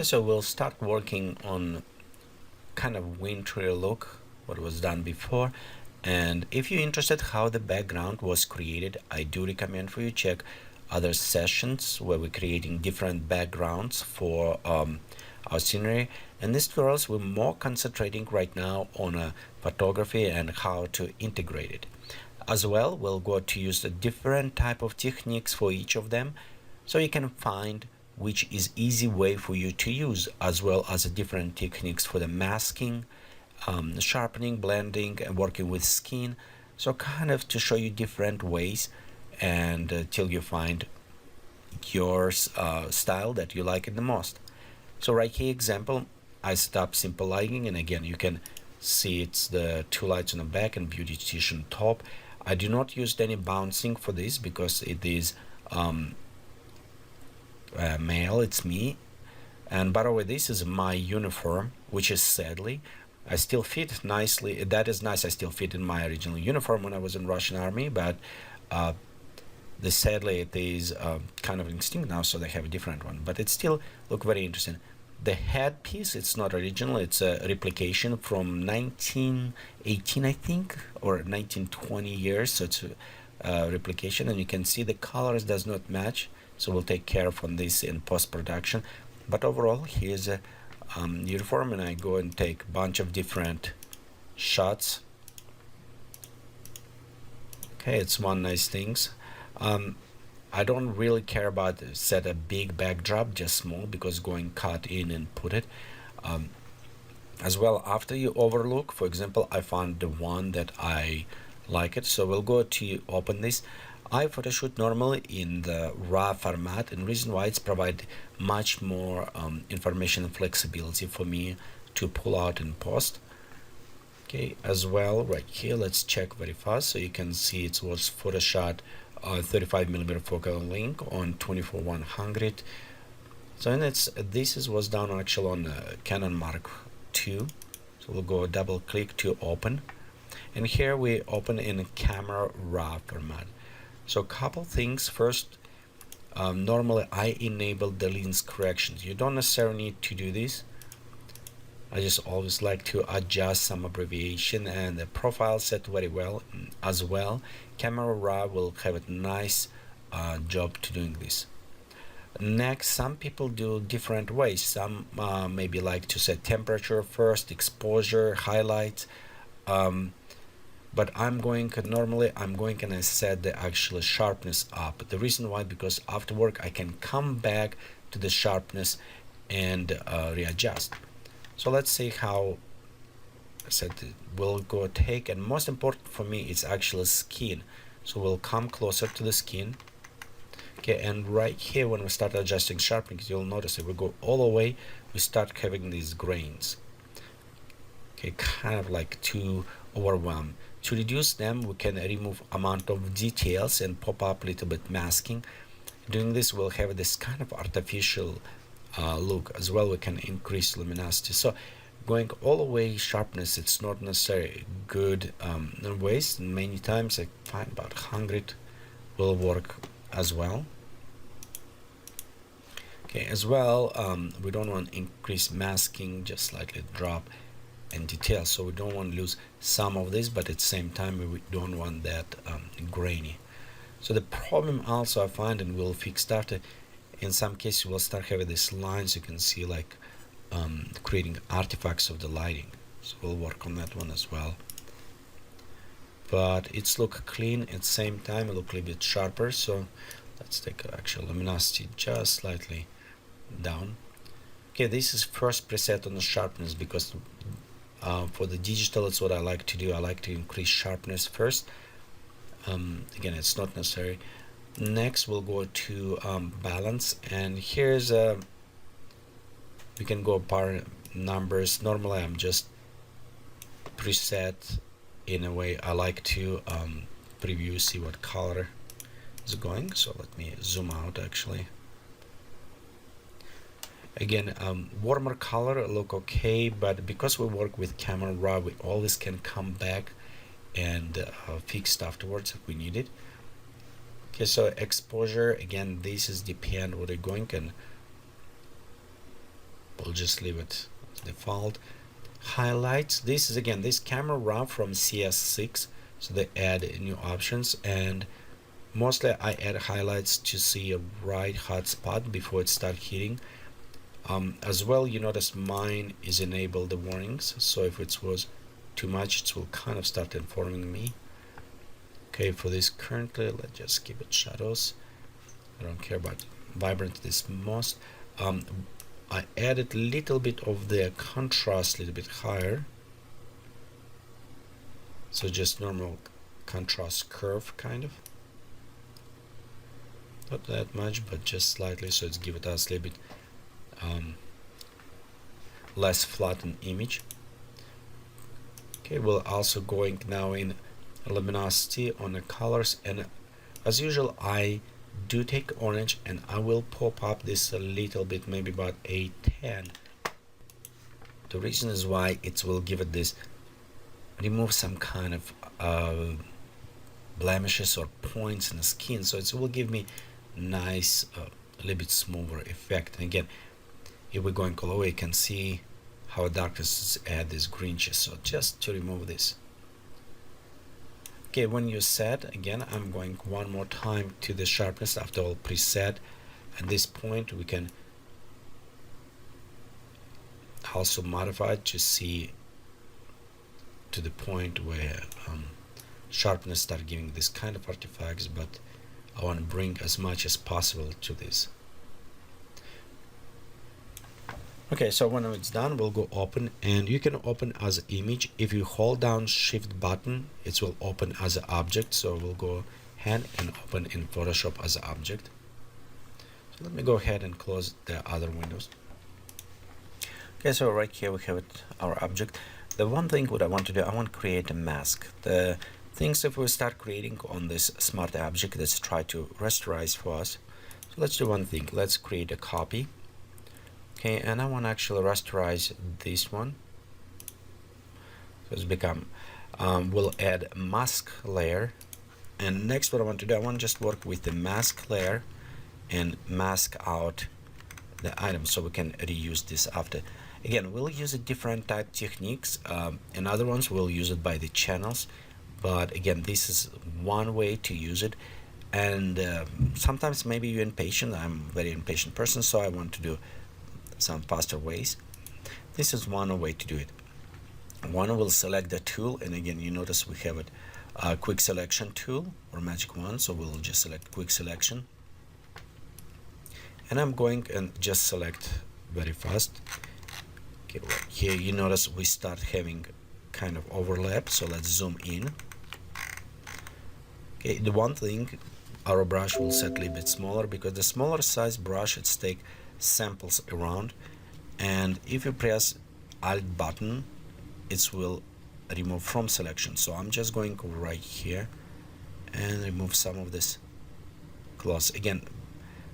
Okay, so we'll start working on kind of wintry look, what was done before. And if you're interested how the background was created, I do recommend for you check other sessions where we're creating different backgrounds for our scenery. And these tutorials we're more concentrating right now on photography and how to integrate it. As well, we'll go to use a different type of techniques for each of them, so you can find which is easy way for you to use, as well as different techniques for the masking, sharpening, blending, and working with skin. So kind of to show you different ways and till you find your style that you like it the most. So right here example, I set up simple lighting, and again you can see it's the two lights on the back and beautification top. I do not use any bouncing for this because it is male, it's me. And by the way, this is my uniform, which is sadly I still fit nicely. That is nice, I still fit in my original uniform when I was in Russian army, but sadly it is kind of extinct now, so they have a different one, but it still look very interesting. The headpiece, it's not original, it's a replication from 1918 I think, or 1920 years, so it's a replication, and you can see the colors does not match, so we'll take care of on this in post-production. But overall, here's a uniform, and I go and take a bunch of different shots. Okay, it's one nice things. I don't really care about set a big backdrop, just small, because going cut in and put it. As well, after you overlook, for example, I found the one that I like it, so we'll go to open this. I photoshoot normally in the RAW format, and reason why it's provide much more information and flexibility for me to pull out and post. Okay, as well right here, let's check very fast so you can see it was photoshot 35mm focal length on 24-100. So and this was done actually on Canon Mark II. So we'll go double click to open, and here we open in camera RAW format. So a couple things. First, normally I enable the lens corrections. You don't necessarily need to do this. I just always like to adjust some abbreviation, and the profile set very well as well. Camera Raw will have a nice job to doing this. Next, some people do different ways. Some maybe like to set temperature first, exposure, highlights. But normally I'm going and set the actual sharpness up. The reason why, because after work I can come back to the sharpness and readjust. So let's see how I said we'll go take, and most important for me it's actually skin. So we'll come closer to the skin. Okay, and right here when we start adjusting sharpening, you'll notice that we go all the way, we start having these grains. Okay, kind of like too overwhelmed. To reduce them, we can remove amount of details and pop up a little bit masking. Doing this, we'll have this kind of artificial look. As well, we can increase luminosity. So going all the way sharpness, it's not necessarily good ways. Many times I find about 100 will work as well. Okay, as well, we don't want to increase masking, just slightly drop and detail, so we don't want to lose some of this, but at the same time we don't want that grainy. So the problem also I find, and we'll fix that, in some cases we'll start having these lines, you can see, like creating artifacts of the lighting, so we'll work on that one as well. But it's look clean, at the same time it look a little bit sharper, so let's take actual luminosity just slightly down. Okay, this is first preset on the sharpness, because for the digital, it's what I like to do. I like to increase sharpness first. Again, it's not necessary. Next, we'll go to balance, and here's we can go par numbers. Normally, I'm just preset in a way. I like to preview, see what color is going. So let me zoom out actually. Again, warmer color look okay, but because we work with Camera Raw, we always can come back and fix afterwards if we need it. Okay, so exposure, again, this is depend what you're going, and we'll just leave it as default. Highlights, this is again this camera raw from CS6, so they add new options, and mostly I add highlights to see a right hot spot before it starts heating. As well, you notice mine is enabled the warnings, so if it was too much it will kind of start informing me. Okay, for this currently, let's just keep it shadows. I don't care about vibrant this most. I added a little bit of the contrast a little bit higher, so just normal contrast curve kind of, not that much but just slightly, so it's give it us a little bit less flattened image. Okay, we're also going now in luminosity on the colors, and as usual I do take orange and I will pop up this a little bit, maybe about 8-10. The reason is why it will give it this, remove some kind of blemishes or points in the skin, so it will give me nice a little bit smoother effect. And again, if we're going all the way, you can see how darkness add these greenish, so just to remove this. Okay, when you set, again I'm going one more time to the sharpness after all preset. At this point we can also modify it to see to the point where sharpness start giving this kind of artifacts, but I want to bring as much as possible to this. Okay, so when it's done, we'll go open, and you can open as an image. If you hold down shift button, it will open as an object, so we'll go ahead and open in Photoshop as an object. So let me go ahead and close the other windows. Okay, so right here we have it, our object. The one thing what I want to do, I want to create a mask. The things if we start creating on this smart object, let's try to rasterize for us. So let's do one thing, let's create a copy. Okay, and I want to actually rasterize this one. So it's become, we'll add a mask layer. And next what I want to do, I want to just work with the mask layer and mask out the item so we can reuse this after. Again, we'll use a different type techniques, and other ones we'll use it by the channels. But again, this is one way to use it. And sometimes maybe you're impatient. I'm a very impatient person, so I want to do some faster ways. This is one way to do it. One will select the tool, and again you notice we have a quick selection tool or magic wand, so we'll just select quick selection, and I'm going and just select very fast. Okay, right here you notice we start having kind of overlap, so let's zoom in. Okay, the one thing, our brush will set a little bit smaller, because the smaller size brush it's take samples around, and if you press Alt button it will remove from selection. So I'm just going right here and remove some of this gloss. Again,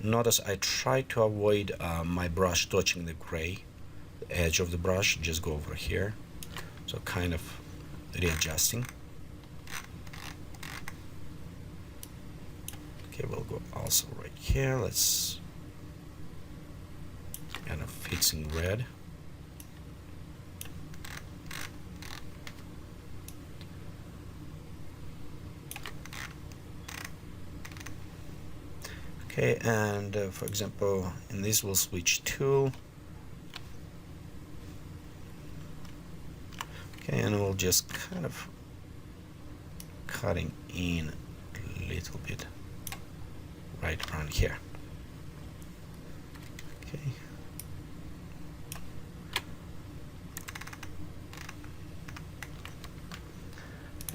notice I try to avoid my brush touching the gray, the edge of the brush, just go over here, so kind of readjusting. Okay, we'll go also right here, let's kind of fixing red. Okay, and for example in this we'll switch tool. Okay, and we'll just kind of cutting in a little bit right around here. Okay.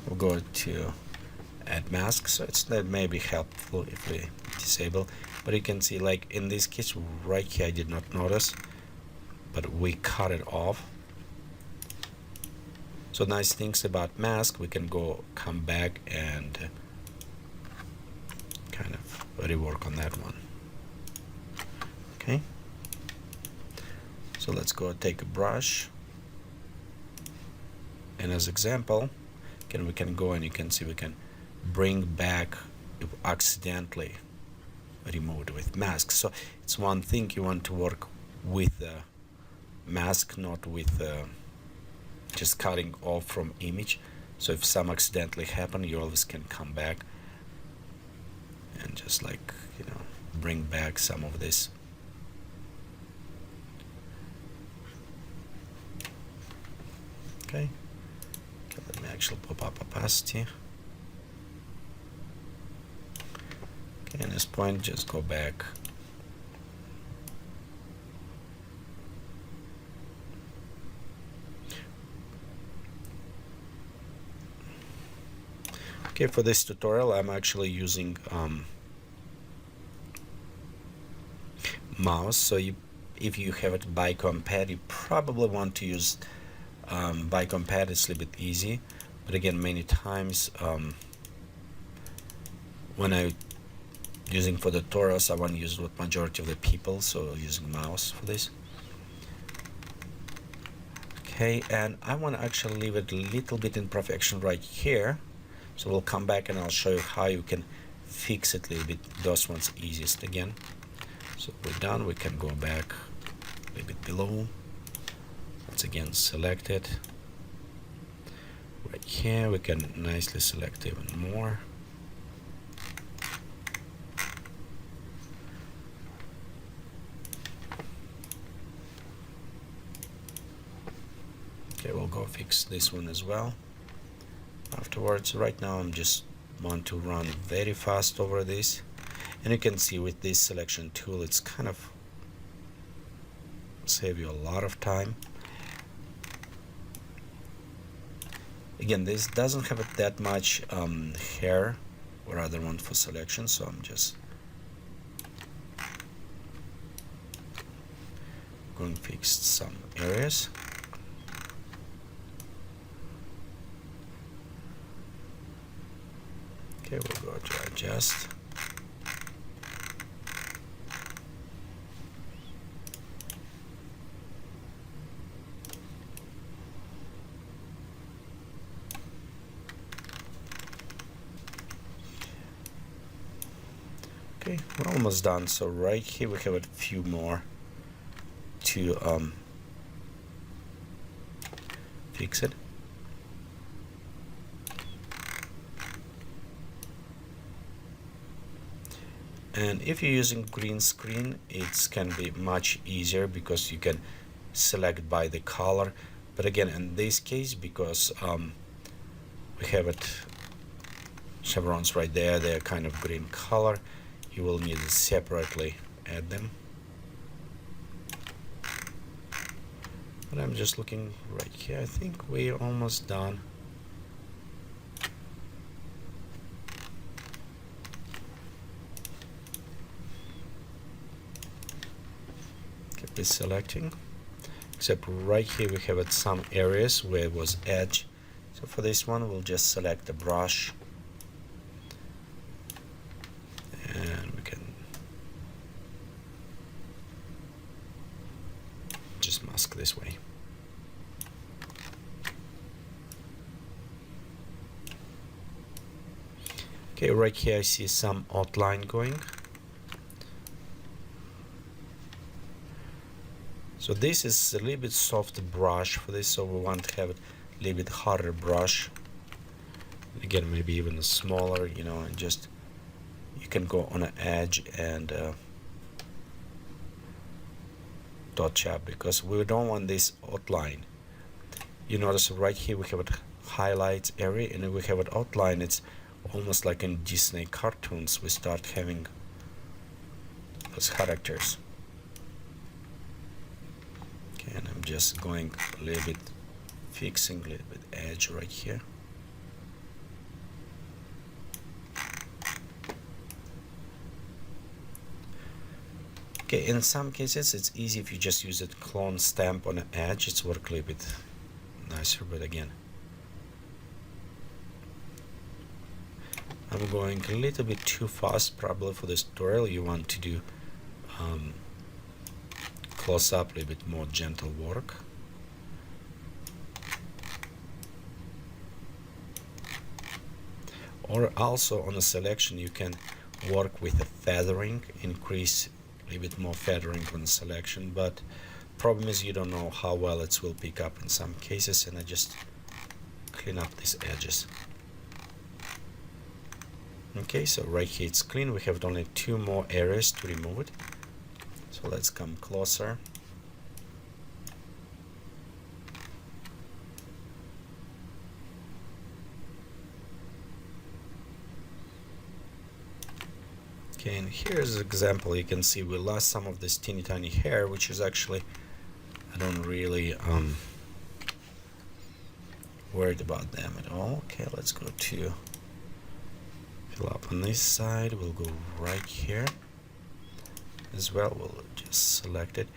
We'll go to add mask, so that may be helpful if we disable, but you can see like in this case right here I did not notice, but we cut it off. So nice things about mask, we can come back and kind of rework on that one. Okay, so let's go take a brush, and as example we can go and you can see we can bring back if accidentally removed with mask. So it's one thing you want to work with mask, not with just cutting off from image. So if some accidentally happen, you always can come back and just like, bring back some of this. Okay, let me actually pop up opacity. Okay, at this point, just go back. Okay, for this tutorial, I'm actually using mouse. So if you have it by compad, you probably want to use by compad. It's a little bit easy, but again, many times when I using for the tutorials, I want to use what majority of the people, so using mouse for this. Okay, and I want to actually leave it a little bit in imperfection right here. So we'll come back and I'll show you how you can fix it a little bit. Those ones easiest again. So we're done. We can go back a little bit below. Once again, select it. Right here, we can nicely select even more. Okay, we'll go fix this one as well afterwards. Right now I'm just want to run very fast over this, and you can see with this selection tool it's kind of save you a lot of time. Again, this doesn't have that much hair or other one for selection, so I'm just going to fix some areas. Okay, we'll go to adjust. Okay, we're almost done. So right here we have a few more to fix it. And if you're using green screen, it can be much easier because you can select by the color. But again, in this case, because we have it chevrons right there, they're kind of green color, you will need to separately add them. But I'm just looking right here. I think we're almost done. Keep it selecting. Except right here we have some areas where it was edge. So for this one, we'll just select the brush. And we can just mask this way. Okay, right here I see some outline going. So this is a little bit soft brush for this, so we want to have a little bit harder brush. Again, maybe even smaller, and just you can go on an edge and touch up, because we don't want this outline. You notice right here we have a highlights area, and we have an outline. It's almost like in Disney cartoons. We start having those characters. Okay, and I'm just going a little bit, fixing a little bit edge right here. Okay, in some cases it's easy if you just use a clone stamp on an edge. It's work a little bit nicer, but again, I'm going a little bit too fast probably for this tutorial. You want to do close up, a little bit more gentle work. Or also on a selection you can work with a feathering, increase a little bit more feathering on the selection, but Problem is you don't know how well it will pick up in some cases, and I just clean up these edges. Okay, so right here it's clean. We have only 2 more areas to remove it. So let's come closer. Okay, and here's an example. You can see we lost some of this teeny tiny hair, which is actually, I don't really worried about them at all. Okay, let's go to fill up on this side. We'll go right here as well. We'll just select it,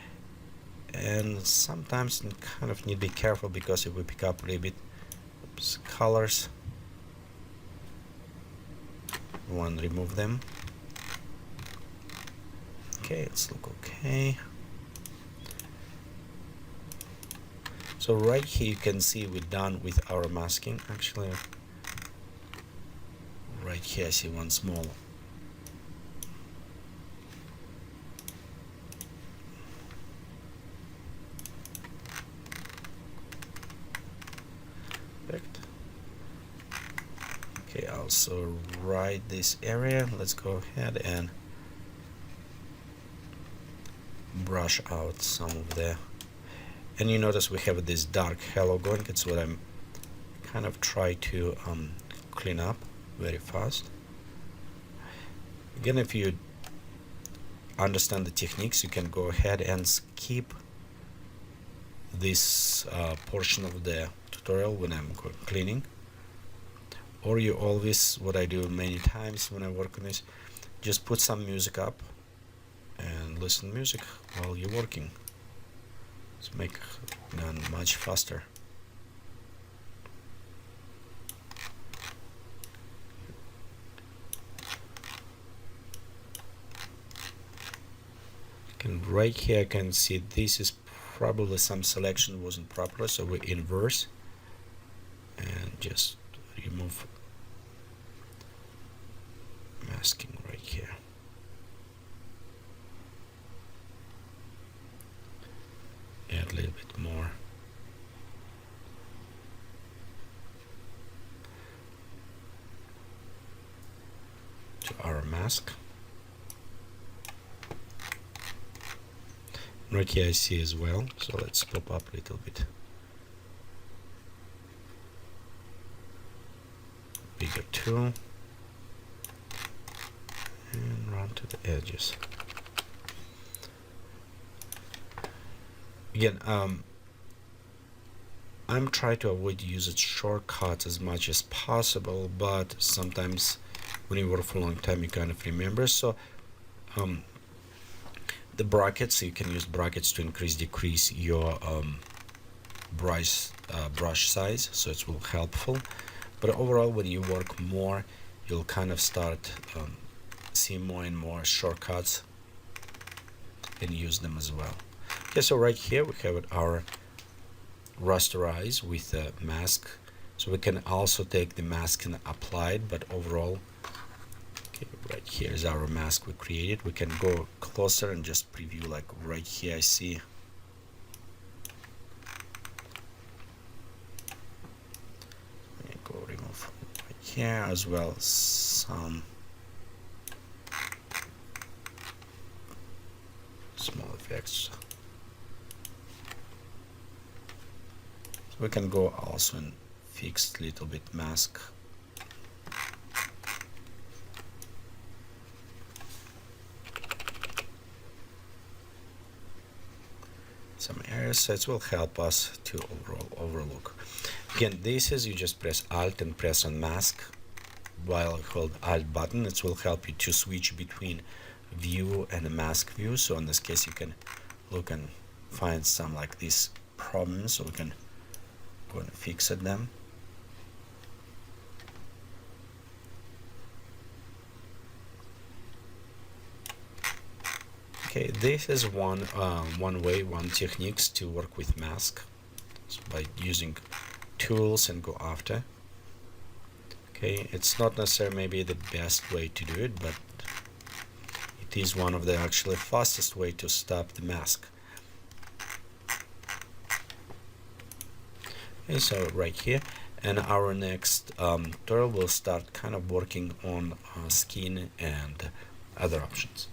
and sometimes you kind of need to be careful, because if we pick up a little bit colors, we want to remove them. Okay, it's look okay. So right here you can see we're done with our masking. Actually, right here I see one small. Perfect. Okay, also right this area. Let's go ahead and brush out some of the, and you notice we have this dark halo going. It's what I'm kind of try to clean up very fast. Again, if you understand the techniques, you can go ahead and skip this portion of the tutorial when I'm cleaning, or you always, what I do many times when I work on this, just put some music up and listen to music while you're working. It's make done much faster. And right here I can see this is probably some selection wasn't proper, so we inverse and just remove masking right here. Add a little bit more. To our mask. Right here I see as well, so let's pop up a little bit. Bigger tool. And run to the edges. Again, I'm trying to avoid using shortcuts as much as possible, but sometimes when you work for a long time you kind of remember. So the brackets, you can use brackets to increase decrease your brush size, so it will helpful. But overall, when you work more, you'll kind of start see more and more shortcuts and use them as well. Okay, so right here we have our rasterize with a mask, so we can also take the mask and apply it, but overall, okay, right here is our mask we created. We can go closer and just preview, like right here I see go remove right here as well some small effects. We can go also and fix a little bit mask. Some areas, so it will help us to overlook. Again, this is you just press Alt and press on mask while you hold Alt button. It will help you to switch between view and a mask view. So in this case, you can look and find some like these problems, so we can go and fix them. Okay, this is one techniques to work with mask, so by using tools and go after. Okay, it's not necessarily maybe the best way to do it, but it is one of the actually fastest way to stop the mask. Okay, so right here, and our next tutorial will start kind of working on skin and other options.